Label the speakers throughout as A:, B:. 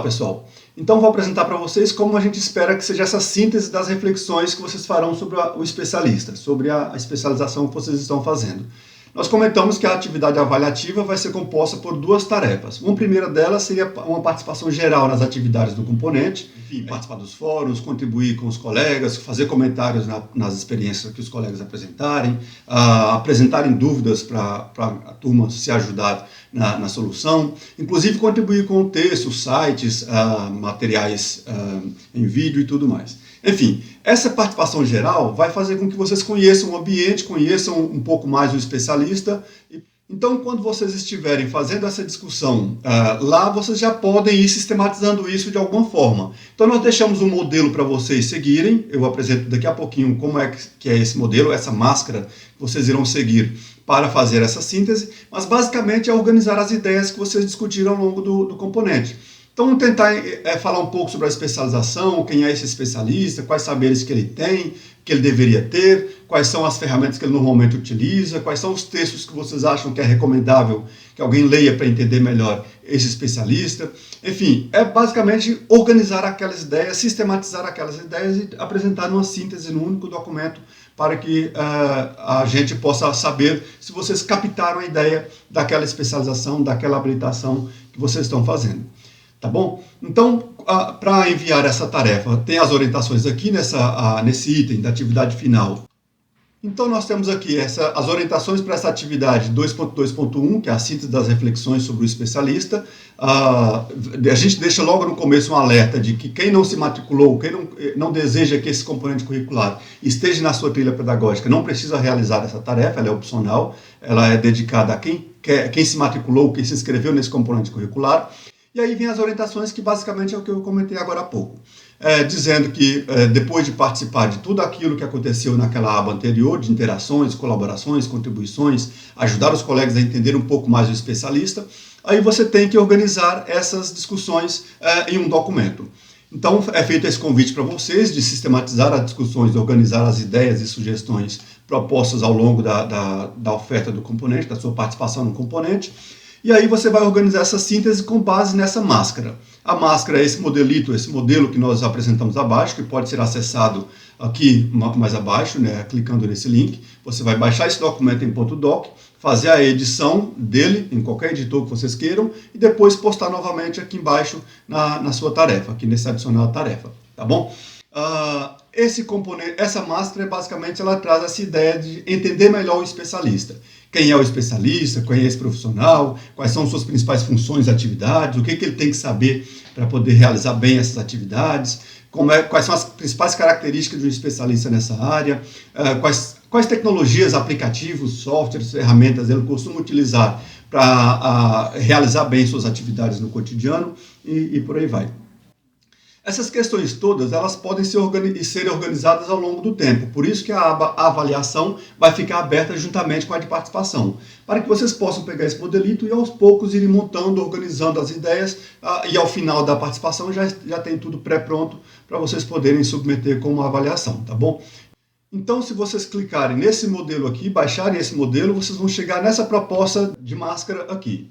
A: pessoal. Então vou apresentar para vocês como a gente espera que seja essa síntese das reflexões que vocês farão sobre o especialista, sobre a especialização que vocês estão fazendo. Nós comentamos que a atividade avaliativa vai ser composta por duas tarefas. Uma primeira delas seria uma participação geral nas atividades do componente, enfim, participar dos fóruns, contribuir com os colegas, fazer comentários nas experiências que os colegas apresentarem, apresentarem dúvidas para a turma se ajudar na solução, inclusive contribuir com o texto, sites, materiais em vídeo e tudo mais. Enfim, essa participação geral vai fazer com que vocês conheçam o ambiente, conheçam um pouco mais o especialista. Então, quando vocês estiverem fazendo essa discussão lá, vocês já podem ir sistematizando isso de alguma forma. Então, nós deixamos um modelo para vocês seguirem. Eu apresento daqui a pouquinho como é que é esse modelo, essa máscara que vocês irão seguir para fazer essa síntese. Mas, basicamente, é organizar as ideias que vocês discutiram ao longo do componente. Então, vamos tentar falar um pouco sobre a especialização, quem é esse especialista, quais saberes que ele tem, que ele deveria ter, quais são as ferramentas que ele normalmente utiliza, quais são os textos que vocês acham que é recomendável que alguém leia para entender melhor esse especialista. Enfim, é basicamente organizar aquelas ideias, sistematizar aquelas ideias e apresentar uma síntese num único documento para que a gente possa saber se vocês captaram a ideia daquela especialização, daquela habilitação que vocês estão fazendo. Tá bom? Então, para enviar essa tarefa, tem as orientações aqui nesse item da atividade final. Então, nós temos aqui as orientações para essa atividade 2.2.1, que é a síntese das reflexões sobre o especialista. A gente deixa logo no começo um alerta de que quem não se matriculou, quem não deseja que esse componente curricular esteja na sua trilha pedagógica, não precisa realizar essa tarefa, ela é opcional, ela é dedicada a quem se matriculou, quem se inscreveu nesse componente curricular. E aí vem as orientações, que basicamente é o que eu comentei agora há pouco. Dizendo que depois de participar de tudo aquilo que aconteceu naquela aba anterior, de interações, colaborações, contribuições, ajudar os colegas a entender um pouco mais o especialista, aí você tem que organizar essas discussões em um documento. Então é feito esse convite para vocês de sistematizar as discussões, de organizar as ideias e sugestões propostas ao longo da oferta do componente, da sua participação no componente. E aí você vai organizar essa síntese com base nessa máscara. A máscara é esse modelito, esse modelo que nós apresentamos abaixo, que pode ser acessado aqui mais abaixo, né, clicando nesse link. Você vai baixar esse documento em .doc, fazer a edição dele em qualquer editor que vocês queiram e depois postar novamente aqui embaixo na sua tarefa, aqui nesse adicional tarefa, tá bom? Esse componente, essa máscara, basicamente, ela traz essa ideia de entender melhor o especialista. Quem é o especialista, quem é esse profissional, quais são suas principais funções e atividades, o que ele tem que saber para poder realizar bem essas atividades, quais são as principais características de um especialista nessa área, quais tecnologias, aplicativos, softwares, ferramentas ele costuma utilizar para realizar bem suas atividades no cotidiano e por aí vai. Essas questões todas, elas podem ser organizadas ao longo do tempo, por isso que a aba avaliação vai ficar aberta juntamente com a de participação, para que vocês possam pegar esse modelito e aos poucos irem montando, organizando as ideias, e ao final da participação já tem tudo pré-pronto para vocês poderem submeter como avaliação, tá bom? Então, se vocês clicarem nesse modelo aqui, baixarem esse modelo, vocês vão chegar nessa proposta de máscara aqui.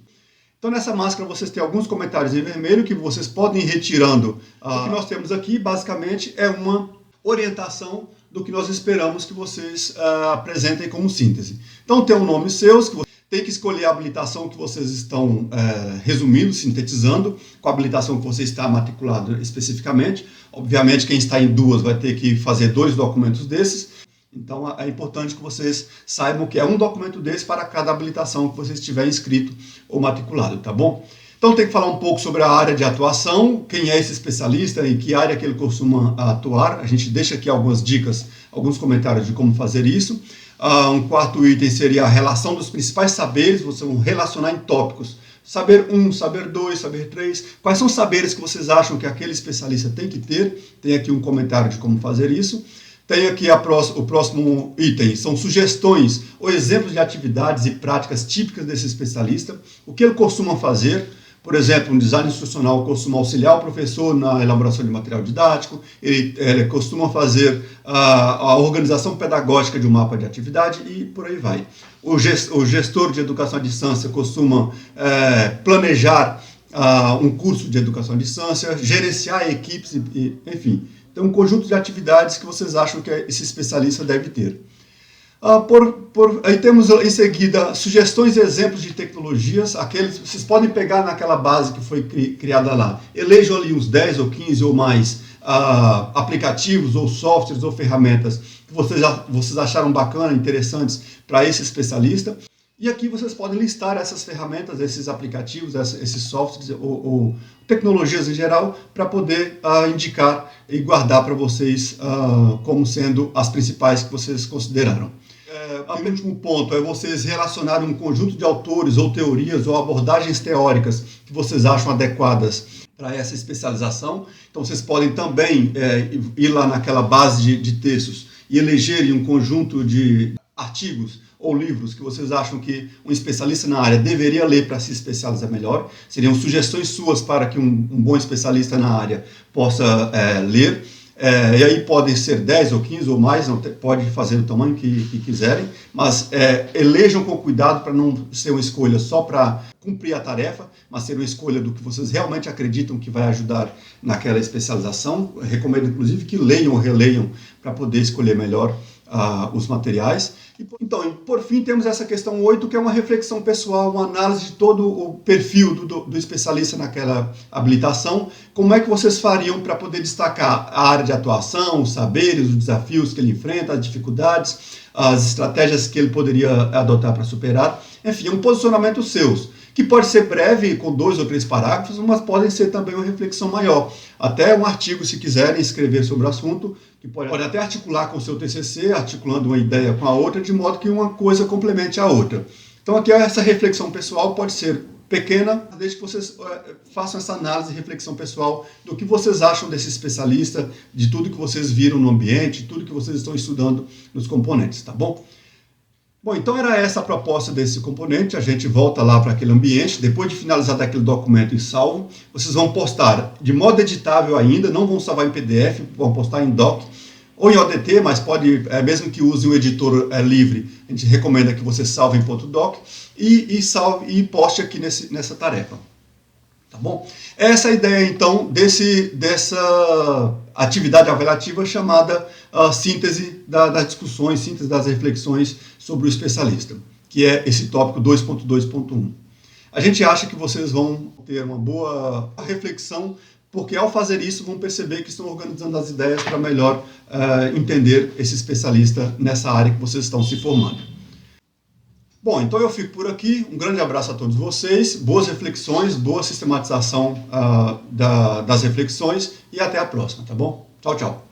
A: Então, nessa máscara, vocês têm alguns comentários em vermelho que vocês podem ir retirando. O que nós temos aqui, basicamente, é uma orientação do que nós esperamos que vocês apresentem como síntese. Então, tem um nome seus, que tem que escolher a habilitação que vocês estão resumindo, sintetizando, com a habilitação que você está matriculado especificamente. Obviamente, quem está em duas vai ter que fazer 2 documentos desses. Então, é importante que vocês saibam que é um documento desse para cada habilitação que você estiver inscrito ou matriculado, tá bom? Então, tem que falar um pouco sobre a área de atuação, quem é esse especialista, em que área que ele costuma atuar. A gente deixa aqui algumas dicas, alguns comentários de como fazer isso. Um quarto item seria a relação dos principais saberes, vocês vão relacionar em tópicos. Saber 1, saber 2, saber 3. Quais são os saberes que vocês acham que aquele especialista tem que ter? Tem aqui um comentário de como fazer isso. Tem aqui o próximo item, são sugestões ou exemplos de atividades e práticas típicas desse especialista, o que ele costuma fazer. Por exemplo, um design instrucional costuma auxiliar o professor na elaboração de material didático, ele costuma fazer a organização pedagógica de um mapa de atividade e por aí vai. O gestor de educação à distância costuma planejar um curso de educação à distância, gerenciar equipes, enfim. Tem um conjunto de atividades que vocês acham que esse especialista deve ter. Aí temos em seguida sugestões e exemplos de tecnologias, vocês podem pegar naquela base que foi criada lá. Elejam ali uns 10 ou 15 ou mais aplicativos ou softwares ou ferramentas que vocês acharam bacana, interessantes para esse especialista. E aqui vocês podem listar essas ferramentas, esses aplicativos, esses softwares ou tecnologias em geral para poder indicar e guardar para vocês como sendo as principais que vocês consideraram. O último ponto é vocês relacionarem um conjunto de autores ou teorias ou abordagens teóricas que vocês acham adequadas para essa especialização. Então vocês podem também ir lá naquela base de textos e elegerem um conjunto de artigos ou livros que vocês acham que um especialista na área deveria ler para se especializar melhor. Seriam sugestões suas para que um bom especialista na área possa ler. E aí podem ser 10 ou 15 ou mais, pode fazer o tamanho que quiserem, mas elejam com cuidado para não ser uma escolha só para cumprir a tarefa, mas ser uma escolha do que vocês realmente acreditam que vai ajudar naquela especialização. Eu recomendo, inclusive, que leiam ou releiam para poder escolher melhor os materiais. Então, por fim, temos essa questão 8, que é uma reflexão pessoal, uma análise de todo o perfil do especialista naquela habilitação. Como é que vocês fariam para poder destacar a área de atuação, os saberes, os desafios que ele enfrenta, as dificuldades, as estratégias que ele poderia adotar para superar. Enfim, um posicionamento seus, que pode ser breve, com 2 ou 3 parágrafos, mas podem ser também uma reflexão maior. Até um artigo, se quiserem escrever sobre o assunto, que pode até articular com o seu TCC, articulando uma ideia com a outra, de modo que uma coisa complemente a outra. Então aqui essa reflexão pessoal pode ser pequena, desde que vocês façam essa análise e reflexão pessoal do que vocês acham desse especialista, de tudo que vocês viram no ambiente, de tudo que vocês estão estudando nos componentes, tá bom? Bom, então era essa a proposta desse componente. A gente volta lá para aquele ambiente, depois de finalizar aquele documento em salvo, vocês vão postar de modo editável ainda, não vão salvar em PDF, vão postar em doc ou em ODT, mas pode, mesmo que use um editor livre, a gente recomenda que você salve em .doc e poste aqui nessa tarefa. Tá bom? Essa é a ideia, então, dessa atividade avaliativa chamada síntese das discussões, síntese das reflexões sobre o especialista, que é esse tópico 2.2.1. A gente acha que vocês vão ter uma boa reflexão, porque ao fazer isso vão perceber que estão organizando as ideias para melhor entender esse especialista nessa área que vocês estão se formando. Bom, então eu fico por aqui. Um grande abraço a todos vocês, boas reflexões, boa sistematização das reflexões e até a próxima, tá bom? Tchau, tchau.